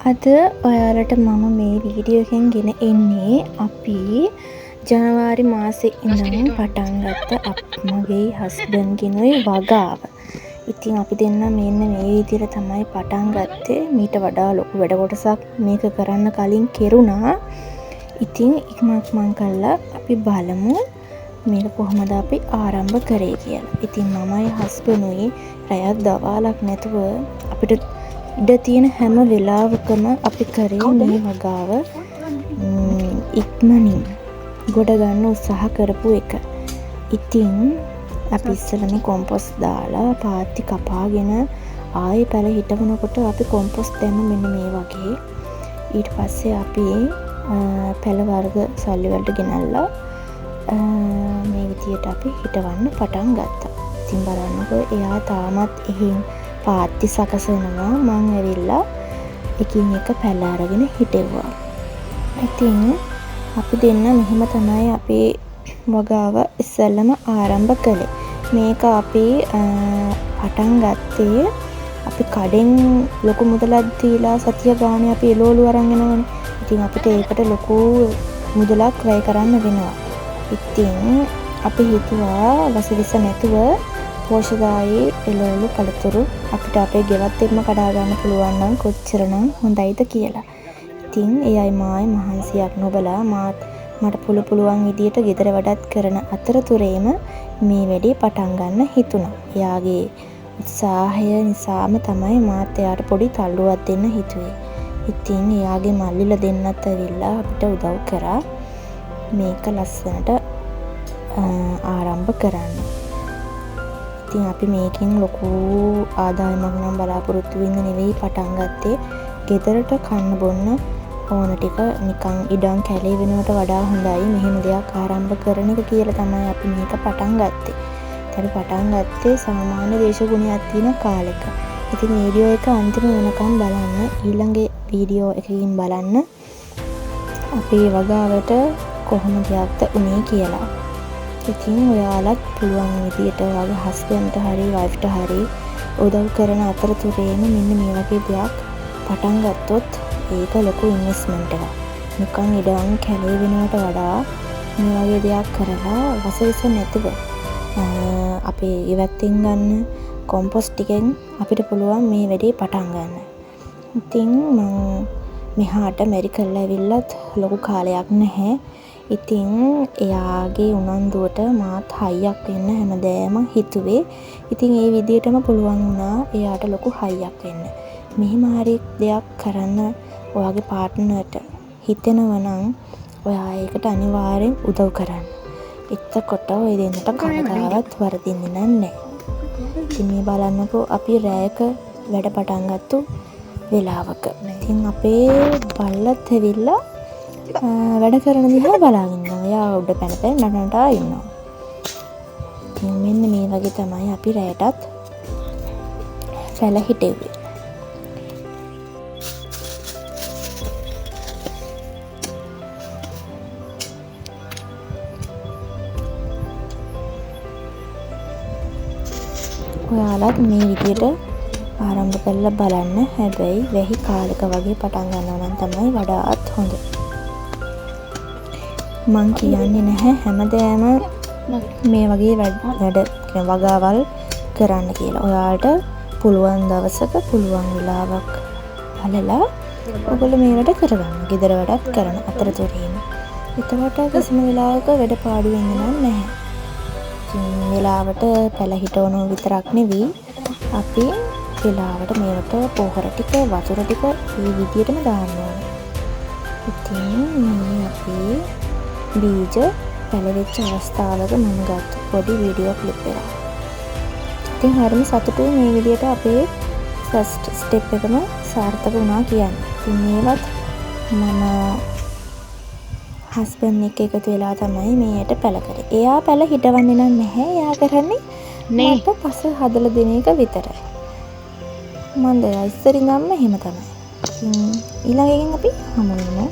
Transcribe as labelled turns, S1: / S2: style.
S1: අද ඔයාලට මම මේ වීඩියෝ එකෙන් ගෙන එන්නේ අපි ජනවාරි මාසේ ඉඳන් පටන් ගත්ත මගේ හස්බන්ඩ් ගෙනුයි වගාව. ඉතින් අපි දෙන්න මෙන්න මේ විදිහට තමයි පටන් ගත්තේ. මීට වඩා ලොකු වැඩ කොටසක් මේක කරන්න කලින් කෙරුණා. ඉතින් ඉක්මනට මං කළා අපි බලමු මේක කොහොමද අපි ආරම්භ කරේ කියලා. ඉතින් මමයි හස්බන්ඩ්ුයි රැයක් දවාලක් නැතුව අපිට ඉඩ තියෙන හැම වෙලාවකම අපි කරේ මේ වගාව ඉක්මනින් ගොඩ ගන්න උත්සාහ කරපු එක. ඉතින් අපි ඉස්සෙල්ලාම කොම්පොස්ට් දාලා පාත්ති කපාගෙන ආයෙ පැල හිටවනකොට අපි කොම්පොස්ට් දැම්ම මෙන්න මේ වගේ. ඊට පස්සේ අපි පැල වර්ග සල්ලි වලට ගෙනල්ලා මේ විදියට අපි හිටවන්න පටන් ගත්තා. ඉතින් බලන්නකෝ එයා තාමත් එහෙන් පාත්ති සකසනවා. මං ඇවිල්ලා එකින් එක පැල අරගෙන හිටෙව්වා. ඉතින් අපි දෙන්න මෙහෙම තමයි අපේ වගාව ඉස්සෙල්ලම ආරම්භ කළේ. මේක අපි පටන් ගත්තේ අපි කඩෙන් ලොකු මුදලක් දීලා සතිය ගානේ අපි එළවලු අරන් එනවනේ. ඉතින් අපිට ඒකට ලොකු මුදලක් වැය කරන්න වෙනවා. ඉතින් අපි හිතුවා වසවිස නැතුව පෝෂදායී එළවලු පළතුරු අපිට අපේ ගෙවත් එක්ම කඩා ගන්න පුළුවන් නම් කොච්චරනම් හොඳයිද කියලා. ඉතින් එයයි මායි මහන්සියක් නොබලා මට පුළුවන් විදියට ගෙදර වැඩත් කරන අතරතුරේම මේ වැඩේ පටන් ගන්න හිතුණා. එයාගේ උත්සාහය නිසාම තමයි මාත් එයාට පොඩි තල්ලුවක් දෙන්න හිතුවේ. ඉතින් එයාගේ මල්ලිලා දෙන්නත් ඇවිල්ලා අපිට උදව් කරා මේක ලස්සනට ආරම්භ කරන්න. ඉතින් අපි මේකෙන් ලොකු ආදායමක් නම් බලාපොරොත්තු වෙන්න නෙවෙයි පටන් ගත්තේ. ගෙදරට කන්න බොන්න ඕන ටික නිකන් ඉඩම් කැලේ වෙනවට වඩා හොඳයි මෙහෙම දෙයක් ආරම්භ කරන එක කියලා තමයි අපි මේක පටන් ගත්තේ. ඉතින් පටන් ගත්තේ සාමාන්‍ය දේශගුණයක් තියෙන කාලෙක. ඉතින් වීඩියෝ එක අන්තිම වෙනකම් බලන්න. ඊළඟ වීඩියෝ එකකින් බලන්න අපේ වගාවට කොහොමද යක්ද උනේ කියලා. ඉතින් ඔයාලත් පුළුවන් විදියට ඔයාගේ හස්බන්ඩ්ට හරි වයිෆ්ට හරි උදව් කරන අතරතුරේම මෙන්න මේ වගේ දෙයක් පටන් ගත්තොත් ඒක ලොකු ඉන්වෙස්ට්මන්ට් එකක්. නිකන් ඉඩම් කැලේ වෙනවට වඩා මේ වගේ දෙයක් කරලා වසවිස නැතිව අපේ ඉවත්ෙන් ගන්න කොම්පොස්ට් ටිකෙන් අපිට පුළුවන් මේ වැඩේ පටන් ගන්න. ඉතින් මම මෙහාට මෙරිකල්ලා ඇවිල්ලත් ලොකු කාලයක් නැහැ. ඉතින් එයාගේ උනන්දුවට මාත් හයියක් වෙන්න හැමදෑම හිතුවේ. ඉතින් ඒ විදිහටම පුළුවන් වුණා එයාට ලොකු හයියක් වෙන්න. මෙහෙම හරි දෙයක් කරන්න ඔයාගේ පාර්ට්නර්ට හිතෙනවා නම් ඔයා ඒකට අනිවාර්යෙන් උදව් කරන්න. එතකොට ඔය දෙන්නට කවදාවත් වරදින්නේ නැහැ. ඉතින් මේ බලන්නකෝ අපි රැයක වැඩ පටන් ගත්තු වෙලාවක. ඉතින් අපේ බල්ලත් ඇවිල්ලා වැඩ කරන දිහා බලාගෙන ඉන්නවා. එයා උඩ පැන නටනටා ඉන්නවා. ඉතින් මෙන්න මේ වගේ තමයි අපි රැයටත් පැල හිටෙව්වේ. ඔයාලත් මේ විදියට ආරම්භ කරලා බලන්න. හැබැයි වැහි කාලෙක වගේ පටන් ගන්නවා නම් තමයි වඩාත් හොඳ. මං කියන්නේ නැහැ හැමදේම මේ වගේ වැඩ වගාවල් කරන්න කියලා. ඔයාලට පුළුවන් දවසක පුළුවන් වෙලාවක් බලලා ඔයගොල්ලෝ මේ වැඩ කරගන්න. ගෙදර වැඩත් කරන අතරතුරේම. එතකොට කිසිම වෙලාවක වැඩ පාඩු වෙන්නේ නැහැ. වෙලාවට පැල හිටවන විතරක් නෙවෙයි අපි වෙලාවට මේකට පොහොර ටික වතුර ටික මේ විදියටම දාන්න ඕනේ. ඉතින් මේ අපේ බීජ පැලවෙච්ච අවස්ථාවක මම ගත්ත පොඩි වීඩියෝ ක්ලිප් එකක්. ඉතින් හරිම සතුටුයි මේ විදියට අපේ ෆස්ට් ස්ටෙප් එකම සාර්ථක වුණා කියන්නේ. ඉතින් මේවත් මම හස්බන්ඩ් එක්ක එකතු වෙලා තමයි මේකට පැල කරේ. එයා පැල හිටවන්නේ නැහැ. එයා කරන්නේ මට පස හදලා දෙන එක විතරයි. මන්ද ඉස්සරින්දම්ම එහෙම තමයි. ඊළඟ එකෙන් අපි හමු වෙනවා.